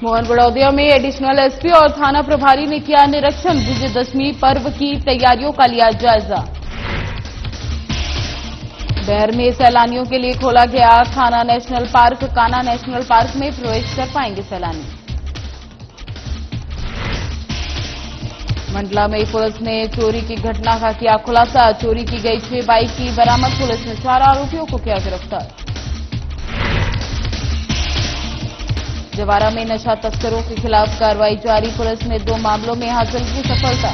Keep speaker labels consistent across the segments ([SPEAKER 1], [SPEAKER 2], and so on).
[SPEAKER 1] मोहन बड़ौदिया में additional SP और थाना प्रभारी ने किया निरीक्षण। विजयदशमी पर्व की तैयारियों का लिया जायजा। बहर में सैलानियों के लिए खोला गया Kanha national park. Kanha national park में प्रवेश कर पाएंगे सैलानी। मंडला में पुलिस ने चोरी की घटना का किया खुलासा। चोरी की गई 6 बाइक की बरामद। पुलिस ने 4 आरोपियों को किया गिरफ्तार। जवारा में नशा तस्करों के खिलाफ कार्रवाई जारी। पुलिस ने 2 मामलों में हासिल की सफलता।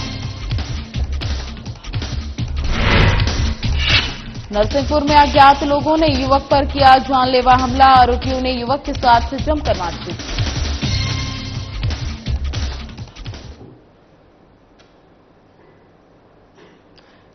[SPEAKER 1] नरसिंहपुर में अज्ञात लोगों ने युवक पर किया जानलेवा हमला। आरोपियों ने युवक के साथ जमकर मारपीट की।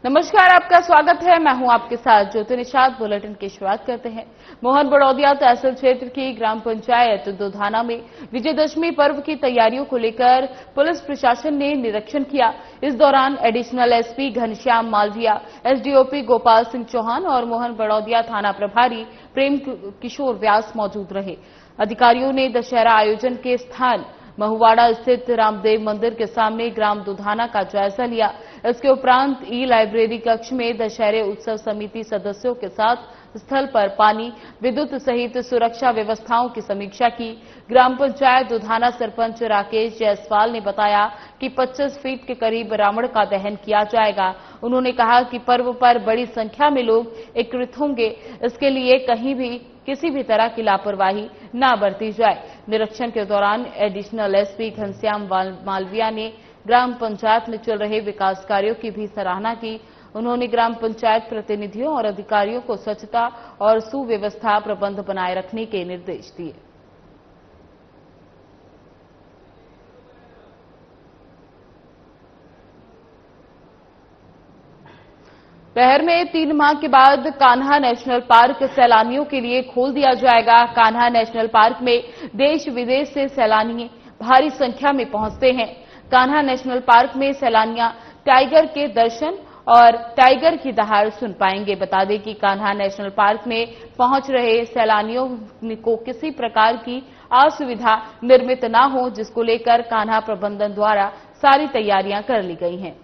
[SPEAKER 1] नमस्कार, आपका स्वागत है। मैं हूं आपके साथ ज्योति निषाद। बुलेटिन की शुरुआत करते हैं। मोहन बड़ौदिया तहसील क्षेत्र की ग्राम पंचायत दोधाना में विजयदशमी पर्व की तैयारियों को लेकर पुलिस प्रशासन ने निरीक्षण किया। इस दौरान additional SP Ghanshyam Malviya, SDOP Gopal Singh Chauhan और मोहन बड़ौदिया थाना प्रभारी प्रेम किशोर व्यास मौजूद रहे। अधिकारियों ने दशहरा आयोजन के स्थान महुवाड़ा स्थित रामदेव मंदिर के सामने ग्राम दोधाना का जायजा लिया। इसके उपरांत लाइब्रेरी कक्ष में दशहरे उत्सव समिति सदस्यों के साथ स्थल पर पानी, विद्युत सहित सुरक्षा व्यवस्थाओं की समीक्षा की। ग्राम पंचायत दोधाना सरपंच राकेश जायसवाल ने बताया कि 25 फीट के करीब रावण का दहन किया जाएगा। उन्होंने कहा कि पर्व पर बड़ी संख्या में लोग एकत्रित होंगे, इसके लिए कहीं भी किसी भी तरह की लापरवाही न बरती जाए। निरीक्षण के दौरान एडिशनल एसपी घनश्याम मालविया ने ग्राम पंचायत में चल रहे विकास कार्यों की भी सराहना की। उन्होंने ग्राम पंचायत प्रतिनिधियों और अधिकारियों को स्वच्छता और सुव्यवस्था प्रबंध बनाए रखने के निर्देश दिए। बहर में 3 माह के बाद कान्हा नेशनल पार्क सैलानियों के लिए खोल दिया जाएगा। कान्हा नेशनल पार्क में देश विदेश से सैलानी भारी संख्या में पहुंचते हैं। कान्हा नेशनल पार्क में सैलानियां टाइगर के दर्शन और टाइगर की दहाड़ सुन पाएंगे। बता दें कि कान्हा नेशनल पार्क में पहुंच रहे सैलानियों को किसी प्रकार की असुविधा निर्मित न हो, जिसको लेकर कान्हा प्रबंधन द्वारा सारी तैयारियां कर ली गई हैं।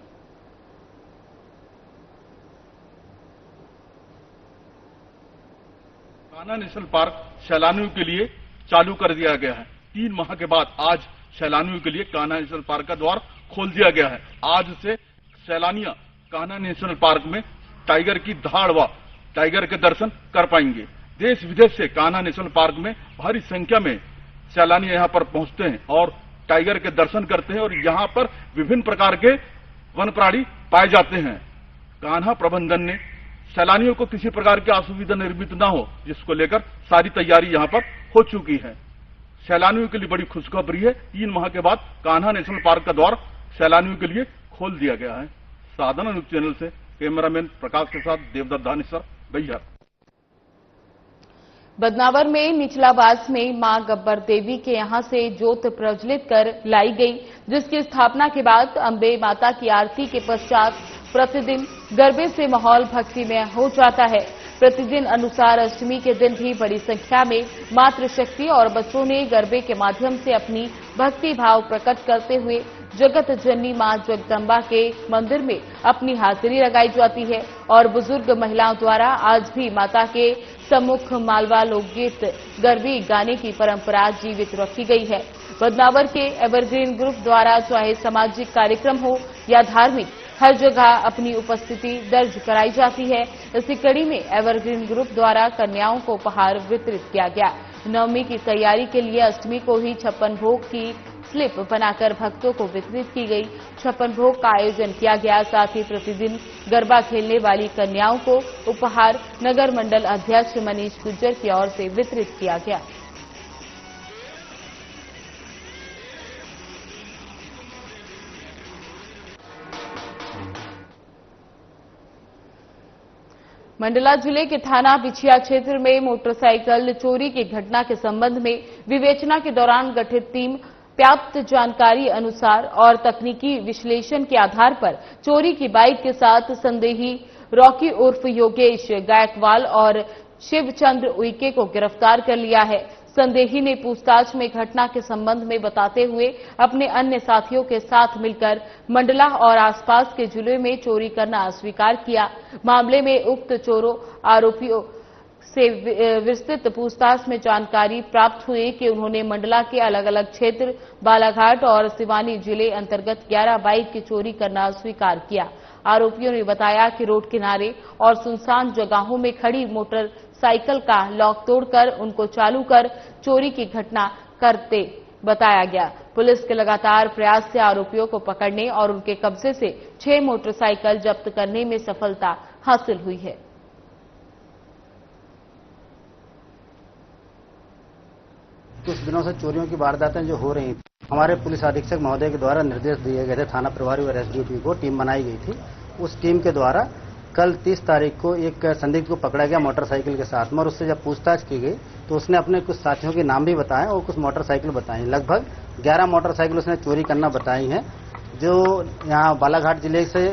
[SPEAKER 2] कान्हा नेशनल पार्क सैलानियों के लिए चालू कर दिया गया है। 3 माह के बाद आज सैलानियों के लिए कान्हा नेशनल पार्क का द्वार खोल दिया गया है। आज से सैलानियां कान्हा नेशनल पार्क में टाइगर की दहाड़ व टाइगर के दर्शन कर पाएंगे। देश विदेश से कान्हा नेशनल पार्क में भारी संख्या में सैलानी यहां पर पहुंचते हैं और टाइगर के दर्शन करते हैं और यहां पर विभिन्न प्रकार के वन प्राणी पाए जाते हैं। कान्हा प्रबंधन ने सैलानियों को किसी प्रकार की असुविधा निर्मित न हो, जिसको लेकर सारी तैयारी यहां पर हो चुकी है। सैलानियों के लिए बड़ी खुशखबरी है। 3 माह के बाद कान्हा नेशनल पार्क का द्वार सैलानियों के लिए खोल दिया गया है। साधना न्यूज चैनल से कैमरामैन प्रकाश के साथ देवदत्त धानेसर, बैहर।
[SPEAKER 1] बदनावर में निचलाबास में मां गब्बर देवी के यहां से ज्योत प्रज्वलित कर लाई गई, जिसकी स्थापना के बाद अंबे माता की आरती के पश्चात प्रतिदिन गरबे से माहौल भक्तिमय हो जाता है। प्रतिदिन अनुसार अष्टमी के दिन भी बड़ी संख्या में मातृशक्ति और बच्चों ने गरबे के माध्यम से अपनी भक्ति भाव प्रकट करते हुए जगत जननी मां जगदम्बा के मंदिर में अपनी हाजिरी लगाई जाती है और बुजुर्ग महिलाओं द्वारा आज भी माता के सम्मुख मालवा लोकगीत गरबी गाने की परंपरा जीवित रखी गई है। बदनावर के एवरग्रीन ग्रुप द्वारा चाहे सामाजिक कार्यक्रम हो या धार्मिक, हर जगह अपनी उपस्थिति दर्ज कराई जाती है। इसी कड़ी में एवरग्रीन ग्रुप द्वारा कन्याओं को उपहार वितरित किया गया। नवमी की तैयारी के लिए अष्टमी को ही 56 भोग की स्लिप बनाकर भक्तों को वितरित की गई। 56 भोग का आयोजन किया गया। साथ ही प्रतिदिन गरबा खेलने वाली कन्याओं को उपहार नगर मंडल अध्यक्ष मनीष गुज्जर की ओर से वितरित किया गया। मंडला जिले के थाना बिछिया क्षेत्र में मोटरसाइकिल चोरी की घटना के संबंध में विवेचना के दौरान गठित टीम प्राप्त जानकारी अनुसार और तकनीकी विश्लेषण के आधार पर चोरी की बाइक के साथ संदेही रॉकी उर्फ योगेश गायकवाल और शिवचंद्र उइके को गिरफ्तार कर लिया है। संदेही ने पूछताछ में घटना के संबंध में बताते हुए अपने अन्य साथियों के साथ मिलकर मंडला और आसपास के जिले में चोरी करना स्वीकार किया। मामले में उक्त चोरों आरोपियों से विस्तृत पूछताछ में जानकारी प्राप्त हुई कि उन्होंने मंडला के अलग अलग क्षेत्र बालाघाट और सिवानी जिले अंतर्गत 11 बाइक की चोरी करना स्वीकार किया। आरोपियों ने बताया कि रोड किनारे और सुनसान जगहों में खड़ी मोटरसाइकिल का लॉक तोड़कर उनको चालू कर चोरी की घटना करते बताया गया। पुलिस के लगातार प्रयास से आरोपियों को पकड़ने और उनके कब्जे से 6 मोटरसाइकिल जब्त करने में सफलता हासिल हुई है।
[SPEAKER 3] कुछ दिनों से चोरियों की वारदातें जो हो रही थी, हमारे पुलिस अधीक्षक महोदय के द्वारा निर्देश दिए गए थे, थाना प्रभारी और एसडीओपी को टीम बनाई गई थी। उस टीम के द्वारा कल 30 तारीख को एक संदिग्ध को पकड़ा गया मोटरसाइकिल के साथ में, और उससे जब पूछताछ की गई तो उसने अपने कुछ साथियों के नाम भी बताए और कुछ मोटरसाइकिल बताई। लगभग 11 मोटरसाइकिल उसने चोरी करना बताई हैं, जो यहाँ बालाघाट जिले से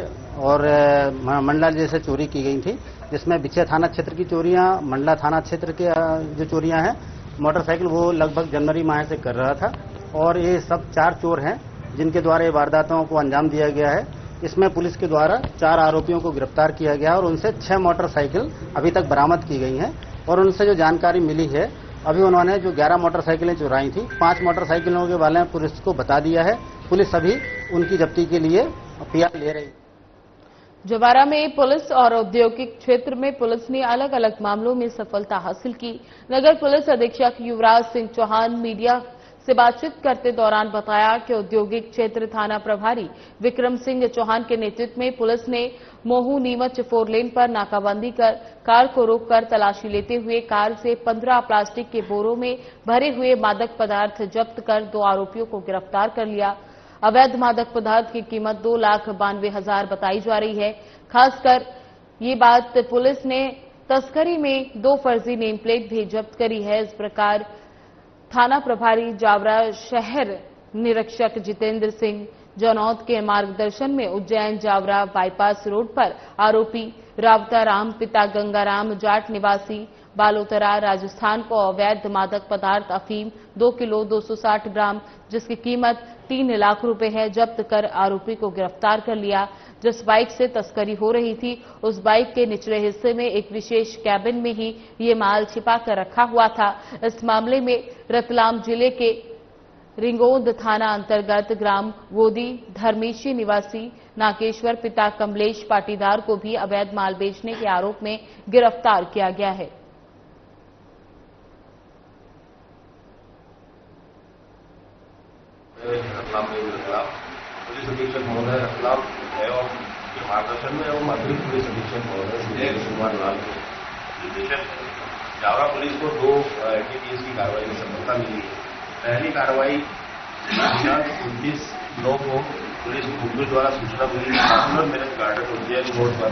[SPEAKER 3] और मंडला जिले से चोरी की गई थी, जिसमें बिछिया थाना क्षेत्र की चोरियां, मंडला थाना क्षेत्र के जो चोरियां हैं मोटरसाइकिल वो लगभग जनवरी माह से कर रहा था। और ये सब 4 चोर हैं जिनके द्वारा ये वारदातों को अंजाम दिया गया है। इसमें पुलिस के द्वारा 4 आरोपियों को गिरफ्तार किया गया और उनसे 6 मोटरसाइकिल अभी तक बरामद की गई हैं। और उनसे जो जानकारी मिली है, अभी उन्होंने जो 11 मोटरसाइकिलें चुराई थी, 5 मोटरसाइकिलों के वाले पुलिस को बता दिया है। पुलिस अभी उनकी जब्ती के लिए पीआर ले रही।
[SPEAKER 1] जवारा में पुलिस और औद्योगिक क्षेत्र में पुलिस ने अलग अलग मामलों में सफलता हासिल की। नगर पुलिस अधीक्षक युवराज सिंह चौहान मीडिया से बातचीत करते दौरान बताया कि औद्योगिक क्षेत्र थाना प्रभारी विक्रम सिंह चौहान के नेतृत्व में पुलिस ने मोहू नीमच 4 लेन पर नाकाबंदी कर कार को रोककर तलाशी लेते हुए कार से 15 प्लास्टिक के बोरों में भरे हुए मादक पदार्थ जब्त कर 2 आरोपियों को गिरफ्तार कर लिया। अवैध मादक पदार्थ की कीमत 2,92,000 बताई जा रही है। खासकर ये बात पुलिस ने तस्करी में 2 फर्जी नेम प्लेट भी जब्त करी है। इस प्रकार थाना प्रभारी जावरा शहर निरीक्षक जितेंद्र सिंह जनौद के मार्गदर्शन में उज्जैन जावरा बाईपास रोड पर आरोपी रावताराम पिता गंगाराम जाट निवासी बालोतरा राजस्थान को अवैध मादक पदार्थ अफीम 2 किलो 260 ग्राम जिसकी कीमत 3 लाख रुपए है जब्त कर आरोपी को गिरफ्तार कर लिया। जिस बाइक से तस्करी हो रही थी उस बाइक के निचले हिस्से में एक विशेष कैबिन में ही ये माल छिपा कर रखा हुआ था। इस मामले में रतलाम जिले के रिंगोद थाना अंतर्गत ग्राम गोदी धर्मेशी निवासी नागेश्वर पिता कमलेश पाटीदार को भी अवैध माल बेचने के आरोप में गिरफ्तार किया गया है।
[SPEAKER 4] पुलिस अधीक्षक महोदय रतलाम है और मार्गदर्शन में एवं अतिरिक्त पुलिस अधीक्षक महोदय सुजय कुमार लाल निर्देशक जावरा पुलिस को 2 एनडीपीएस की कार्रवाई में सफलता मिली है। पहली कार्रवाई 29/9 को पुलिस मुखबिर द्वारा सूचना मिली popular marriage garden Ujjain road पर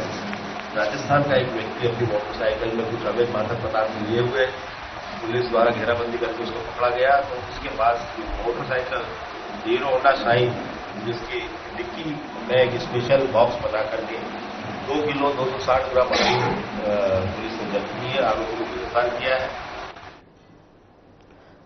[SPEAKER 4] राजस्थान का एक व्यक्ति अपनी मोटरसाइकिल में कुछ अवैध मादक पदार्थ लिए हुए पुलिस द्वारा घेराबंदी करके उसको पकड़ा गया। तो उसके पास मोटरसाइकिल हीरो होंडा शाइन जिसकी डिक्की में एक स्पेशल बॉक्स बना करके 2 किलो 260 ग्राम पुलिस ने जब्त की है, आरोपी को गिरफ्तार किया है।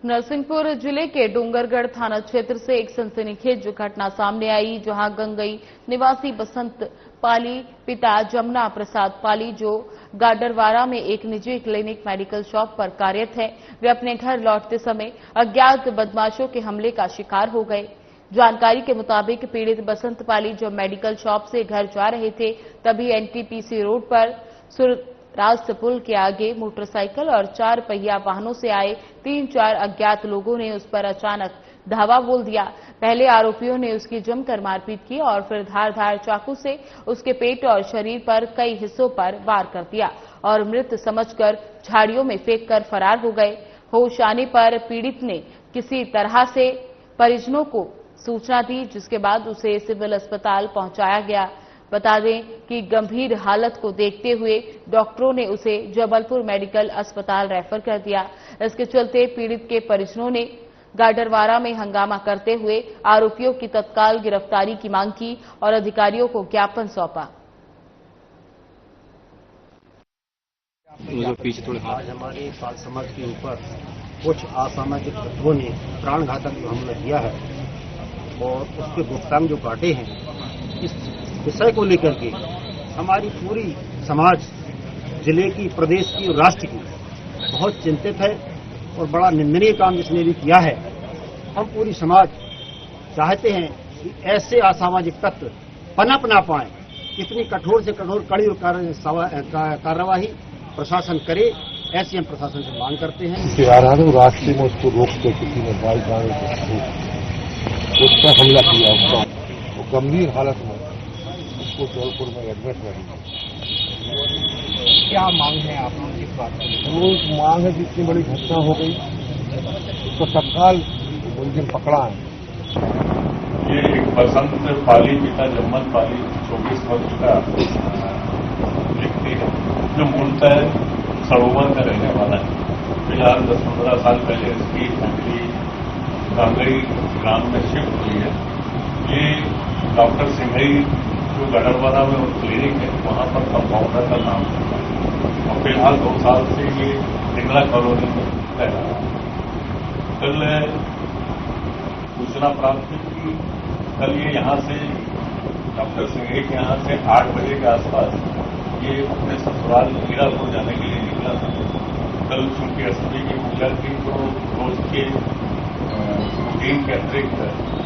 [SPEAKER 1] नरसिंहपुर जिले के डूंगरगढ़ थाना क्षेत्र से एक सनसनीखेज घटना सामने आई, जहां गंगई निवासी बसंत पाली पिता जमुना प्रसाद पाली जो गाडरवारा में एक निजी क्लिनिक मेडिकल शॉप पर कार्यरत है, वे अपने घर लौटते समय अज्ञात बदमाशों के हमले का शिकार हो गए। जानकारी के मुताबिक पीड़ित बसंत पाली जब मेडिकल शॉप से घर जा रहे थे तभी एनटीपीसी रोड पर सुररास्त पुल के आगे मोटरसाइकिल और 4 पहिया वाहनों से आए 3-4 अज्ञात लोगों ने उस पर अचानक धावा बोल दिया। पहले आरोपियों ने उसकी जमकर मारपीट की और फिर धारदार चाकू से उसके पेट और शरीर पर कई हिस्सों पर वार कर दिया और मृत समझकर झाड़ियों में फेंककर फरार हो गए। होश आने पर पीड़ित ने किसी तरह से परिजनों को सूचना दी, जिसके बाद उसे सिविल अस्पताल पहुंचाया गया। बता दें कि गंभीर हालत को देखते हुए डॉक्टरों ने उसे जबलपुर मेडिकल अस्पताल रेफर कर दिया। इसके चलते पीड़ित के परिजनों ने गाडरवारा में हंगामा करते हुए आरोपियों की तत्काल गिरफ्तारी की मांग की और अधिकारियों को ज्ञापन सौंपा।
[SPEAKER 3] आज हमारी पाल समाज के ऊपर कुछ असामाजिक तत्वों ने प्राणघातक जो हमला किया है और उसके भुगतान जो काटे हैं, इस विषय को लेकर के हमारी पूरी समाज, जिले की, प्रदेश की और राष्ट्र की बहुत चिंतित है और बड़ा निंदनीय काम जिसने भी किया है। हम पूरी समाज चाहते हैं कि ऐसे असामाजिक तत्व पनप ना पाए, इतनी कठोर से कठोर कड़ी कार्यवाही प्रशासन करे, ऐसी हम प्रशासन से मांग करते हैं।
[SPEAKER 5] रास्ते में उसको रोक कर किसी ने बाइक उस पर हमला किया, उसका गंभीर हालत में उसको जौलपुर में एडमिट करेंगे।
[SPEAKER 3] क्या मांग है आप लोगों की बात?
[SPEAKER 5] वो मांग है कि इतनी बड़ी घटना हो गई, उसको तत्काल मुलजिम पकड़ा है।
[SPEAKER 6] ये एक बसंत पाली पिता जम्मत पाली 24 वर्ष का व्यक्ति है जो मूलतः सरोवर का रहने वाला है। फिलहाल 10-15 साल पहले इसकी फैमिली कांगड़ी ग्राम में शिफ्ट हुई है। ये डॉक्टर सिंघई जो गढ़वाड़ा में और क्लिनिक है, वहां पर कंपाउंडर का नाम है और फिलहाल 2 साल से ये डिंगला कॉलोनी में रह रहा है। कल सूचना प्राप्त हुई कि कल ये यहाँ से डॉक्टर सिंघई के यहाँ से 8 बजे के आसपास ये अपने ससुराल हीरापुर जाने के लिए निकला था। कल चूंकि अष्टमी की पूजा थी तो रोज के रूटीन के अतिरिक्त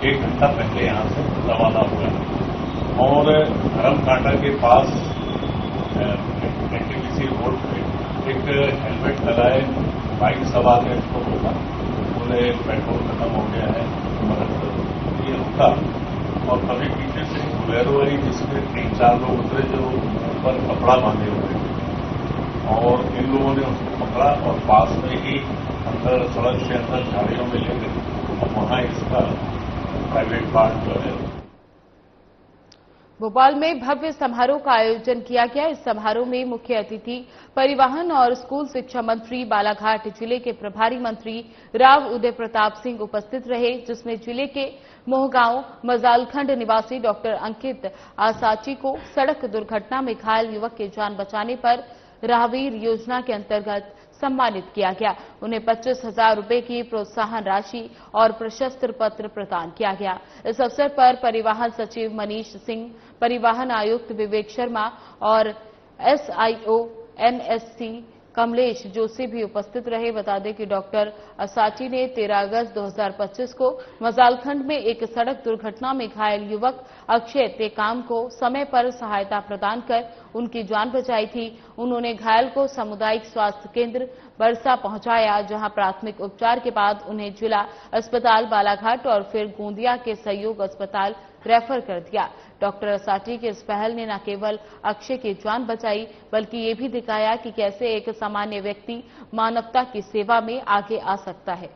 [SPEAKER 6] 1 घंटा पहले यहाँ से रवाना हुआ और धर्मकांटा के पास एनटीपीसी रोड पे एक हेलमेट लगाए बाइक सवार ने इसको बोला, बोले पेट्रोल खत्म हो गया है, मदद करो। ये रुका और कभी पीछे से बोलेरो आई जिसमें 3-4 लोग उतरे जो ऊपर कपड़ा बांधे हुए थे और इन लोगों ने उसको पकड़ा और पास में ही अंदर सड़क से अंदर झाड़ियों में ले गए और वहां इसका प्राइवेट पार्ट जो है।
[SPEAKER 1] भोपाल में भव्य समारोह का आयोजन किया गया। इस समारोह में मुख्य अतिथि परिवहन और स्कूल शिक्षा मंत्री, बालाघाट जिले के प्रभारी मंत्री राव उदय प्रताप सिंह उपस्थित रहे, जिसमें जिले के मोहगांव मजालखंड निवासी डॉक्टर अंकित आसाची को सड़क दुर्घटना में घायल युवक की जान बचाने पर राहवीर योजना के अंतर्गत सम्मानित किया गया। उन्हें 25,000 रुपए की प्रोत्साहन राशि और प्रशस्ति पत्र प्रदान किया गया। इस अवसर पर परिवहन सचिव मनीष सिंह, परिवहन आयुक्त विवेक शर्मा और एसआईओ एनएससी कमलेश जोशी भी उपस्थित रहे। बता दें कि डॉक्टर असाची ने 13 अगस्त 2025 को मजालखंड में एक सड़क दुर्घटना में घायल युवक अक्षय टेकाम को समय पर सहायता प्रदान कर उनकी जान बचाई थी। उन्होंने घायल को सामुदायिक स्वास्थ्य केंद्र बरसा पहुंचाया, जहां प्राथमिक उपचार के बाद उन्हें जिला अस्पताल बालाघाट और फिर गोंदिया के सहयोग अस्पताल रेफर कर दिया। डॉक्टर असाटी की इस पहल ने न केवल अक्षय की जान बचाई बल्कि ये भी दिखाया कि कैसे एक सामान्य व्यक्ति मानवता की सेवा में आगे आ सकता है।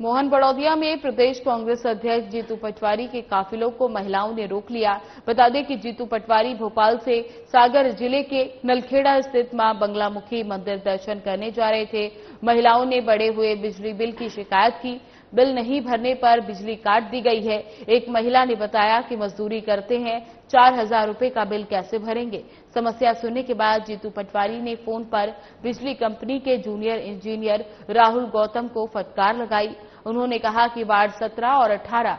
[SPEAKER 1] मोहन बड़ौदिया में प्रदेश कांग्रेस अध्यक्ष जीतू पटवारी के काफिलों को महिलाओं ने रोक लिया। बता दें कि जीतू पटवारी भोपाल से सागर जिले के नलखेड़ा स्थित मां बंगलामुखी मंदिर दर्शन करने जा रहे थे। महिलाओं ने बढ़े हुए बिजली बिल की शिकायत की। बिल नहीं भरने पर बिजली काट दी गई है। एक महिला ने बताया कि मजदूरी करते हैं, 4,000 रुपए का बिल कैसे भरेंगे। समस्या सुनने के बाद जीतू पटवारी ने फोन पर बिजली कंपनी के जूनियर इंजीनियर राहुल गौतम को फटकार लगाई। उन्होंने कहा कि वार्ड 17 और 18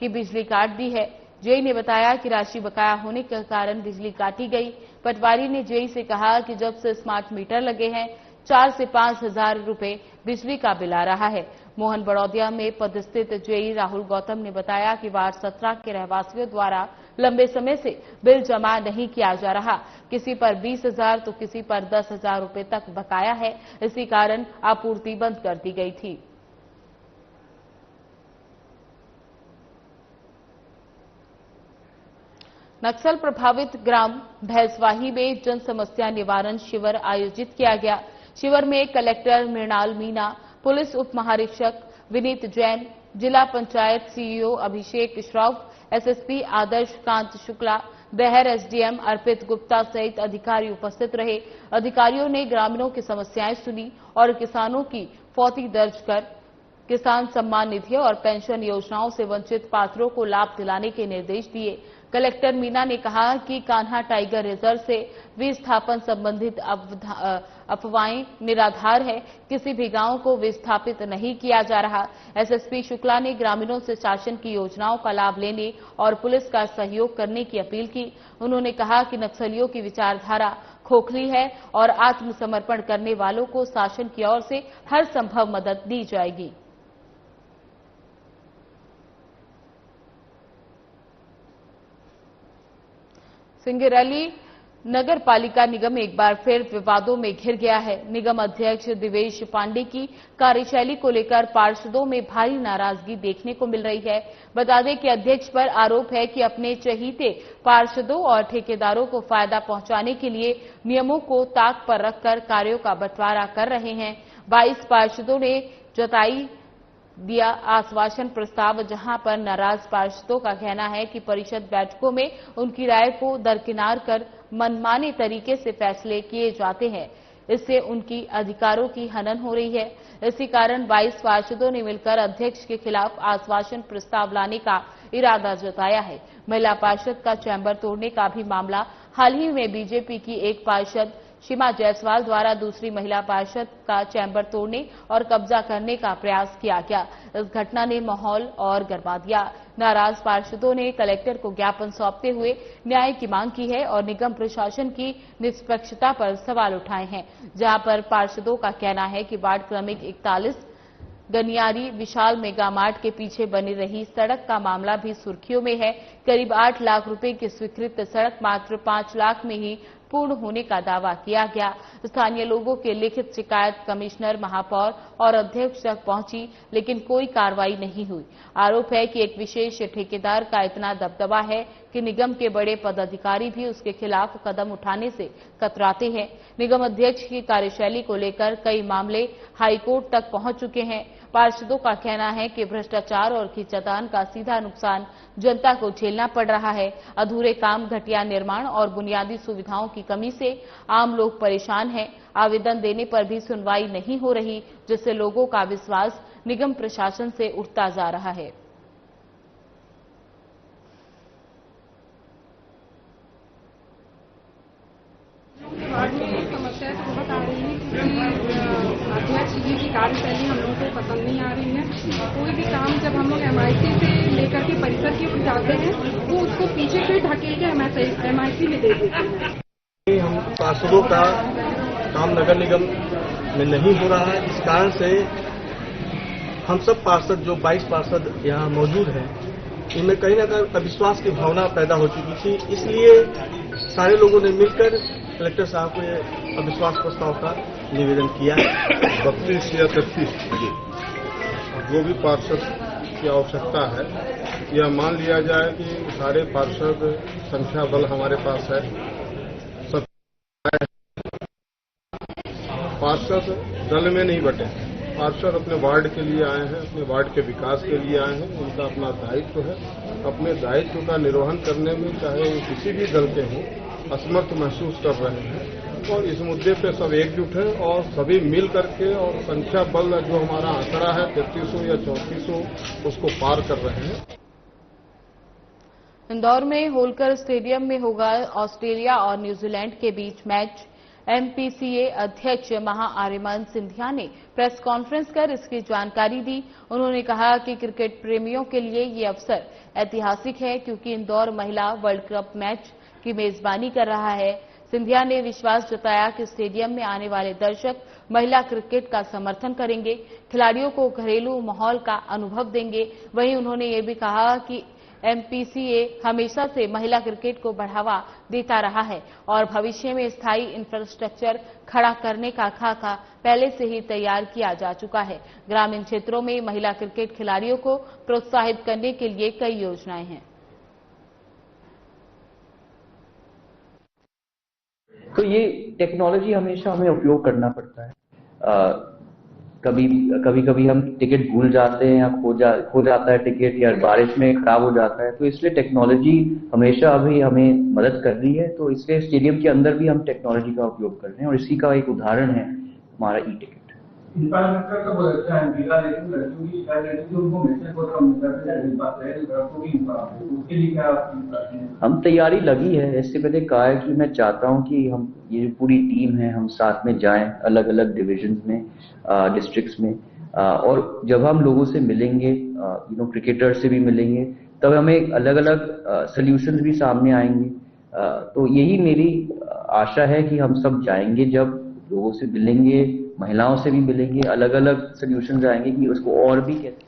[SPEAKER 1] की बिजली काट दी है। जेई ने बताया कि राशि बकाया होने के कारण बिजली काटी गई। पटवारी ने जेई से कहा कि जब से स्मार्ट मीटर लगे हैं 4 से 5,000 रुपए बिजली का बिल आ रहा है। मोहन बड़ौदिया में पदस्थित जेई राहुल गौतम ने बताया कि वार्ड 17 के रहवासियों द्वारा लंबे समय से बिल जमा नहीं किया जा रहा। किसी पर 20,000 तो किसी पर 10,000 रुपए तक बकाया है। इसी कारण आपूर्ति बंद कर दी गई थी। नक्सल प्रभावित ग्राम भैंसवाही में जन समस्या निवारण शिविर आयोजित किया गया। शिविर में कलेक्टर मृणाल मीणा, पुलिस उप महानिरीक्षक विनीत जैन, जिला panchayat CEO Abhishek Shroff, SSP Adarsh Kant Shukla, Dehar SDM Arpit Gupta सहित अधिकारी उपस्थित रहे। अधिकारियों ने ग्रामीणों की समस्याएं सुनी और किसानों की फौती दर्ज कर किसान सम्मान निधि और पेंशन योजनाओं से वंचित पात्रों को लाभ दिलाने के निर्देश दिए। कलेक्टर मीना ने कहा कि कान्हा टाइगर रिजर्व से विस्थापन संबंधित अफवाहें निराधार है, किसी भी गांव को विस्थापित नहीं किया जा रहा। एसएसपी शुक्ला ने ग्रामीणों से शासन की योजनाओं का लाभ लेने और पुलिस का सहयोग करने की अपील की। उन्होंने कहा कि नक्सलियों की विचारधारा खोखली है और आत्मसमर्पण करने वालों को शासन की ओर से हर संभव मदद दी जाएगी। सिंगरैली नगर पालिका निगम एक बार फिर विवादों में घिर गया है। निगम अध्यक्ष दिवेश पांडे की कार्यशैली को लेकर पार्षदों में भारी नाराजगी देखने को मिल रही है। बता दें कि अध्यक्ष पर आरोप है कि अपने चहीते पार्षदों और ठेकेदारों को फायदा पहुंचाने के लिए नियमों को ताक पर रखकर कार्यों का बंटवारा कर रहे हैं। 22 पार्षदों ने जताई दिया आश्वासन प्रस्ताव, जहां पर नाराज पार्षदों का कहना है कि परिषद बैठकों में उनकी राय को दरकिनार कर मनमाने तरीके से फैसले किए जाते हैं। इससे उनकी अधिकारों की हनन हो रही है। इसी कारण 22 पार्षदों ने मिलकर अध्यक्ष के खिलाफ आश्वासन प्रस्ताव लाने का इरादा जताया है। महिला पार्षद का चैम्बर तोड़ने का भी मामला हाल ही में बीजेपी की एक पार्षद सीमा जायसवाल द्वारा दूसरी महिला पार्षद का चैम्बर तोड़ने और कब्जा करने का प्रयास किया गया। इस घटना ने माहौल और गरमा दिया। नाराज पार्षदों ने कलेक्टर को ज्ञापन सौंपते हुए न्याय की मांग की है और निगम प्रशासन की निष्पक्षता पर सवाल उठाए हैं। जहां पर पार्षदों का कहना है कि वार्ड क्रमिक 41 गनियारी विशाल मेगा मार्ट के पीछे बनी रही सड़क का मामला भी सुर्खियों में है। करीब 8 लाख रुपए की स्वीकृत सड़क मात्र 5 लाख में ही पूर्ण होने का दावा किया गया। स्थानीय लोगों के लिखित शिकायत कमिश्नर, महापौर और अध्यक्ष तक पहुंची, लेकिन कोई कार्रवाई नहीं हुई। आरोप है कि एक विशेष ठेकेदार का इतना दबदबा है कि निगम के बड़े पदाधिकारी भी उसके खिलाफ कदम उठाने से कतराते हैं। निगम अध्यक्ष की कार्यशैली को लेकर कई मामले हाईकोर्ट तक पहुंच चुके हैं। पार्षदों का कहना है कि भ्रष्टाचार और खींचातान का सीधा नुकसान जनता को झेलना पड़ रहा है। अधूरे काम, घटिया निर्माण और बुनियादी सुविधाओं की कमी से आम लोग परेशान हैं। आवेदन देने पर भी सुनवाई नहीं हो रही, जिससे लोगों का विश्वास निगम प्रशासन से उठता जा रहा है।
[SPEAKER 7] समस्या तो बहुत आ रही है क्योंकि अध्यक्ष जी की कार्यशैली हम लोगों को पसंद नहीं आ रही है। कोई भी काम जब हम लोग एमआईसी से लेकर के परिसर की ओर जाते हैं वो उसको पीछे से ढकेल के एमआईसी में दे देते हैं।
[SPEAKER 5] हम पार्षदों का काम नगर निगम में नहीं हो रहा है। इस कारण से हम सब पार्षद जो 22 पार्षद यहाँ मौजूद हैं, इनमें कहीं ना कहीं अविश्वास की भावना पैदा हो चुकी थी। इसलिए सारे लोगों ने मिलकर कलेक्टर साहब को अविश्वास प्रस्ताव का निवेदन किया है।
[SPEAKER 8] 32 या 33 जो भी पार्षद की आवश्यकता है, यह मान लिया जाए कि सारे पार्षद संख्या बल हमारे पास है। सब पार्षद दल में नहीं बटे, पार्षद अपने वार्ड के लिए आए हैं, अपने वार्ड के विकास के लिए आए हैं। उनका अपना दायित्व है। अपने दायित्व का निर्वहन करने में चाहे वो किसी भी दल के हों, असमर्थ महसूस कर रहे हैं और इस मुद्दे पे सब एकजुट हैं और सभी मिल करके और संख्या बल जो हमारा आंकड़ा है 3300 या 3400 उसको पार कर रहे हैं।
[SPEAKER 1] इंदौर में होलकर स्टेडियम में होगा ऑस्ट्रेलिया और न्यूजीलैंड के बीच मैच। एमपीसीए अध्यक्ष महाआर्यमान सिंधिया ने प्रेस कॉन्फ्रेंस कर इसकी जानकारी दी। उन्होंने कहा कि क्रिकेट प्रेमियों के लिए ये अवसर ऐतिहासिक है क्योंकि इंदौर महिला वर्ल्ड कप मैच की मेजबानी कर रहा है। सिंधिया ने विश्वास जताया कि स्टेडियम में आने वाले दर्शक महिला क्रिकेट का समर्थन करेंगे, खिलाड़ियों को घरेलू माहौल का अनुभव देंगे। वहीं उन्होंने ये भी कहा कि एमपीसीए हमेशा से महिला क्रिकेट को बढ़ावा देता रहा है और भविष्य में स्थायी इंफ्रास्ट्रक्चर खड़ा करने का खाका पहले से ही तैयार किया जा चुका है। ग्रामीण क्षेत्रों में महिला क्रिकेट खिलाड़ियों को प्रोत्साहित करने के लिए कई योजनाएं हैं।
[SPEAKER 9] तो ये टेक्नोलॉजी हमेशा हमें उपयोग करना पड़ता है। कभी हम टिकट भूल जाते हैं या खो जाता है टिकट, या बारिश में खराब हो जाता है, तो इसलिए टेक्नोलॉजी हमेशा अभी हमें मदद कर रही है। तो इसलिए स्टेडियम के अंदर भी हम टेक्नोलॉजी का उपयोग कर रहे हैं और इसी का एक उदाहरण है हमारा ई टिकट।
[SPEAKER 10] इंफ्रास्ट्रक्चर तो बहुत अच्छा है जिला, लेकिन लड़कियों की शिकायत रहती थी, उनको मैसेज बहुत कम मिलता है, लड़कों की उसके लिए क्या
[SPEAKER 9] हम तैयारी लगी है। इससे पहले कहा है कि मैं चाहता हूं कि हम ये जो पूरी टीम है हम साथ में जाएं अलग अलग डिविजन्स में, डिस्ट्रिक्ट्स में, और जब हम लोगों से मिलेंगे, क्रिकेटर से भी मिलेंगे, तब हमें अलग अलग सोल्यूशंस भी सामने आएंगे। तो यही मेरी आशा है कि हम सब जाएंगे, जब लोगों से मिलेंगे, महिलाओं से भी मिलेंगे, अलग अलग सोल्यूशंस आएंगे कि उसको और भी कैसे।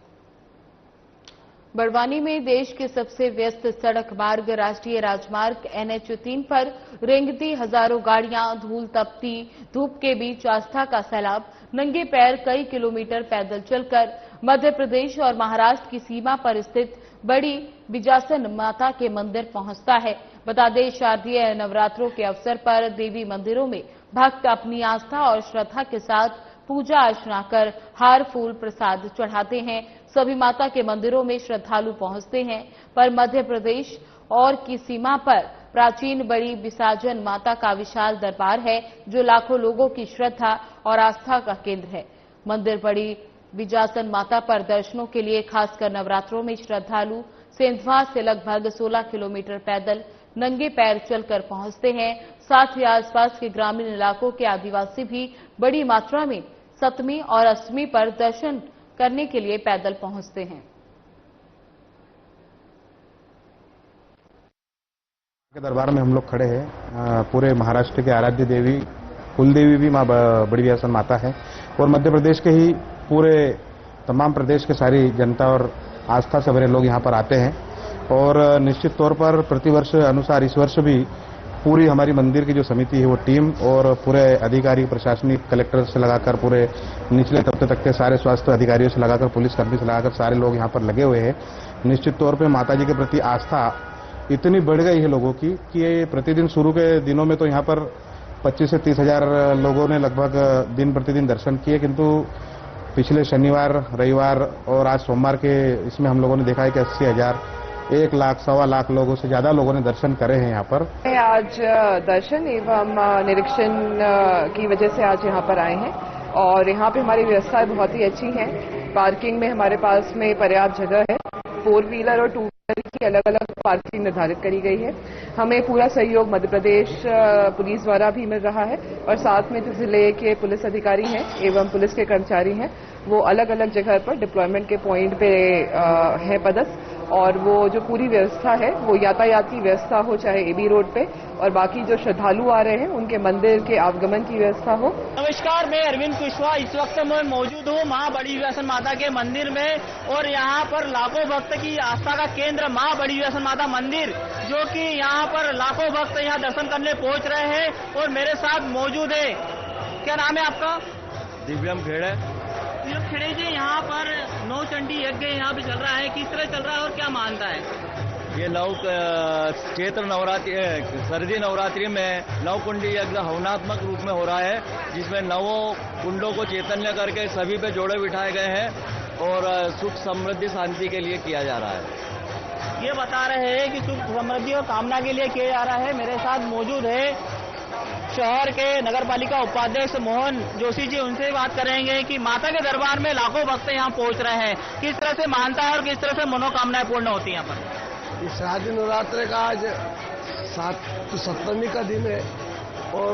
[SPEAKER 1] बड़वानी में देश के सबसे व्यस्त सड़क मार्ग राष्ट्रीय राजमार्ग NH-3 पर रेंगती हजारों गाड़ियां, धूल तपती धूप के बीच आस्था का सैलाब नंगे पैर कई किलोमीटर पैदल चलकर मध्य प्रदेश और महाराष्ट्र की सीमा पर स्थित बड़ी बिजासन माता के मंदिर पहुंचता है। बता दें, शारदीय नवरात्रों के अवसर पर देवी मंदिरों में भक्त अपनी आस्था और श्रद्धा के साथ पूजा अर्चना कर हार फूल प्रसाद चढ़ाते हैं। सभी माता के मंदिरों में श्रद्धालु पहुंचते हैं, पर मध्य प्रदेश और की सीमा पर प्राचीन बड़ी बिसाजन माता का विशाल दरबार है, जो लाखों लोगों की श्रद्धा और आस्था का केंद्र है। मंदिर बड़ी बिजासन माता पर दर्शनों के लिए खासकर नवरात्रों में श्रद्धालु सेंधवा से लगभग 16 किलोमीटर पैदल नंगे पैर चलकर पहुंचते हैं। साथ ही आसपास के ग्रामीण इलाकों के आदिवासी भी बड़ी मात्रा में सप्तमी और अष्टमी पर दर्शन करने के लिए पैदल पहुंचते हैं।
[SPEAKER 11] दरबार में हम लोग खड़े हैं। पूरे महाराष्ट्र के आराध्य देवी कुलदेवी भी माँ बड़ी बिजासन माता है, और मध्य प्रदेश के ही पूरे तमाम प्रदेश के सारी जनता और आस्था से भरे लोग यहाँ पर आते हैं। और निश्चित तौर पर प्रतिवर्ष अनुसार इस वर्ष भी पूरी हमारी मंदिर की जो समिति है वो टीम और पूरे अधिकारी प्रशासनिक कलेक्टर से लगाकर पूरे निचले तबके तक के सारे स्वास्थ्य अधिकारियों से लगाकर पुलिसकर्मी से लगाकर सारे लोग यहाँ पर लगे हुए हैं। निश्चित तौर पे माता जी के प्रति आस्था इतनी बढ़ गई है लोगों की कि ये प्रतिदिन शुरू के दिनों में तो यहाँ पर 25 से 30 हजार लोगों ने लगभग दिन प्रतिदिन दर्शन किए, किंतु पिछले शनिवार, रविवार और आज सोमवार के इसमें हम लोगों ने देखा है कि 80,000, 1 लाख, 1.25 लाख लोगों से ज्यादा लोगों ने दर्शन करे हैं यहाँ पर।
[SPEAKER 12] आज दर्शन एवं निरीक्षण की वजह से आज यहाँ पर आए हैं, और यहाँ पे हमारी व्यवस्थाएं बहुत ही अच्छी हैं। पार्किंग में हमारे पास में पर्याप्त जगह है। 4 व्हीलर और 2 व्हीलर की अलग अलग पार्किंग निर्धारित करी गई है। हमें पूरा सहयोग मध्य प्रदेश पुलिस द्वारा भी मिल रहा है, और साथ में जो जिले के पुलिस अधिकारी हैं एवं पुलिस के कर्मचारी हैं, वो अलग अलग जगह पर डिप्लॉयमेंट के पॉइंट पे हैं पदस्थ, और वो जो पूरी व्यवस्था है वो यातायात की व्यवस्था हो, चाहे एबी रोड पे, और बाकी जो श्रद्धालु आ रहे हैं उनके मंदिर के आगमन की व्यवस्था हो।
[SPEAKER 13] नमस्कार, मैं अरविंद कुशवाहा। इस वक्त मैं मौजूद हूँ माँ बड़ी बिजासन माता के मंदिर में, और यहाँ पर लाखों भक्त की आस्था का केंद्र माँ बड़ी बिजासन माता मंदिर, जो कि यहाँ पर लाखों भक्त यहाँ दर्शन करने पहुँच रहे हैं, और मेरे साथ मौजूद है। क्या नाम है आपका?
[SPEAKER 14] दिव्यम खेड़े।
[SPEAKER 13] खेड़े जी, यहाँ पर नौ चंडी यज्ञ यहाँ पे चल रहा है, किस तरह चल रहा है और क्या मानता है?
[SPEAKER 14] ये चैत्र नवरात्रि, सर्दी नवरात्रि में नव कुंडी यज्ञ हवनात्मक रूप में हो रहा है, जिसमें नवों कुंडों को चैतन्य करके सभी पे जोड़े बिठाए गए हैं, और सुख समृद्धि शांति के लिए किया जा रहा है।
[SPEAKER 13] ये बता रहे हैं कि सुख समृद्धि और कामना के लिए किया जा रहा है। मेरे साथ मौजूद है शहर के नगर पालिका उपाध्यक्ष मोहन जोशी जी, उनसे बात करेंगे कि माता के दरबार में लाखों भक्त यहाँ पहुँच रहे हैं, किस तरह से मानता है और किस तरह से मनोकामनाएं पूर्ण होती हैं यहाँ पर।
[SPEAKER 15] इस शारदीय नवरात्र का आज 7वीं का दिन है, और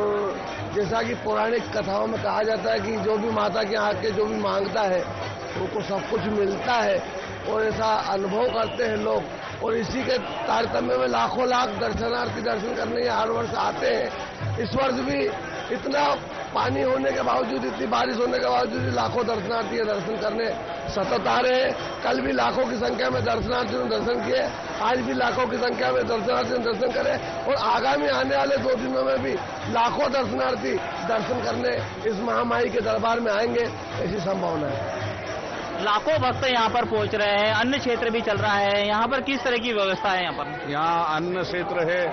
[SPEAKER 15] जैसा कि पौराणिक कथाओं में कहा जाता है कि जो भी माता के आके जो भी मांगता है उनको सब कुछ मिलता है, और ऐसा अनुभव करते हैं लोग। और इसी के तारतम्य में लाखों लाख दर्शनार्थी दर्शन करने हर वर्ष आते हैं। इस वर्ष भी इतना पानी होने के बावजूद, इतनी बारिश होने के बावजूद लाखों दर्शनार्थी दर्शन करने सतत आ रहे हैं। कल भी लाखों की संख्या में दर्शनार्थियों ने दर्शन किए, आज भी लाखों की संख्या में दर्शनार्थियों ने दर्शन करे, और आगामी आने वाले 2 दिनों में भी लाखों दर्शनार्थी दर्शन करने इस महामाई के दरबार में आएंगे, ऐसी संभावना है।
[SPEAKER 13] लाखों भक्त यहाँ पर पहुँच रहे हैं, अन्न क्षेत्र भी चल रहा है, यहाँ पर किस तरह की व्यवस्था है? यहाँ पर
[SPEAKER 16] अन्न क्षेत्र है,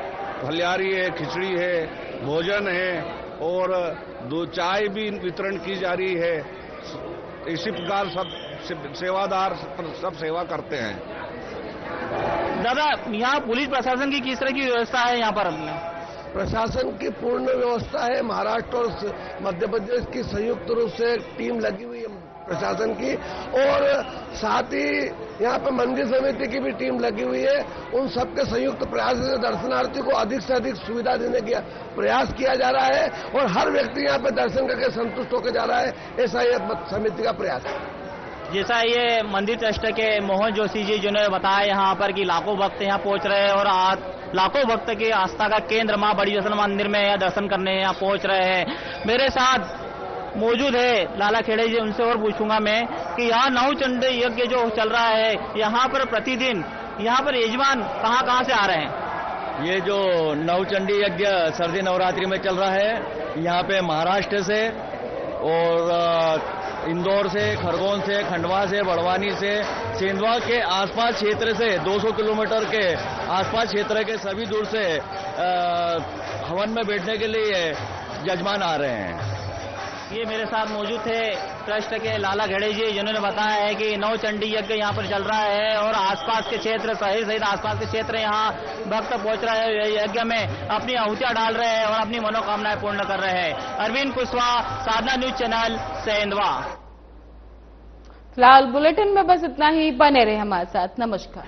[SPEAKER 16] भलियारी है, खिचड़ी है, भोजन है, और 2 चाय भी वितरण की जा रही है। इसी प्रकार सब सेवादार सब सेवा करते हैं।
[SPEAKER 13] दादा, यहाँ पुलिस प्रशासन की किस तरह की व्यवस्था है? यहाँ पर
[SPEAKER 15] प्रशासन की पूर्ण व्यवस्था है। महाराष्ट्र और मध्य प्रदेश की संयुक्त रूप से टीम लगी हुई प्रशासन की, और साथ ही यहाँ पे मंदिर समिति की भी टीम लगी हुई है। उन सबके संयुक्त प्रयास से दर्शनार्थी को अधिक से अधिक सुविधा देने का प्रयास किया जा रहा है और हर व्यक्ति यहाँ पे दर्शन करके संतुष्ट होकर जा रहा है, ऐसा ये समिति का प्रयास है।
[SPEAKER 13] जैसा ये मंदिर ट्रस्ट के मोहन जोशी जी जिन्होंने बताया यहाँ पर कि लाखों भक्त यहाँ पहुंच रहे हैं और आज लाखों भक्त की आस्था का केंद्र मां बड़ी वैष्णो मंदिर में यहाँ दर्शन करने यहाँ पहुंच रहे हैं। मेरे साथ मौजूद है लाला खेड़े जी, उनसे और पूछूंगा मैं कि यहाँ नवचंडी यज्ञ जो चल रहा है यहाँ पर प्रतिदिन यहाँ पर यजमान कहाँ से आ रहे हैं?
[SPEAKER 14] ये जो नवचंडी यज्ञ सर्दी नवरात्रि में चल रहा है, यहाँ पे महाराष्ट्र से और इंदौर से, खरगोन से, खंडवा से, बड़वानी से, सेंधवा के आसपास क्षेत्र से 200 किलोमीटर के आसपास क्षेत्र के सभी दूर से हवन में बैठने के लिए यजमान आ रहे हैं।
[SPEAKER 13] ये मेरे साथ मौजूद थे ट्रस्ट के लाला घेड़े जी, जिन्होंने बताया है कि नवचंडी यज्ञ यहाँ पर चल रहा है और आसपास के क्षेत्र सहित आसपास के क्षेत्र यहाँ भक्त पहुंच रहे हैं, यज्ञ में अपनी आहुतियां डाल रहे हैं और अपनी मनोकामनाएं पूर्ण कर रहे हैं। अरविंद कुशवाहा, साधना न्यूज चैनल, सेंधवा।
[SPEAKER 1] फिलहाल बुलेटिन में बस इतना ही, बने रहे हमारे साथ। नमस्कार।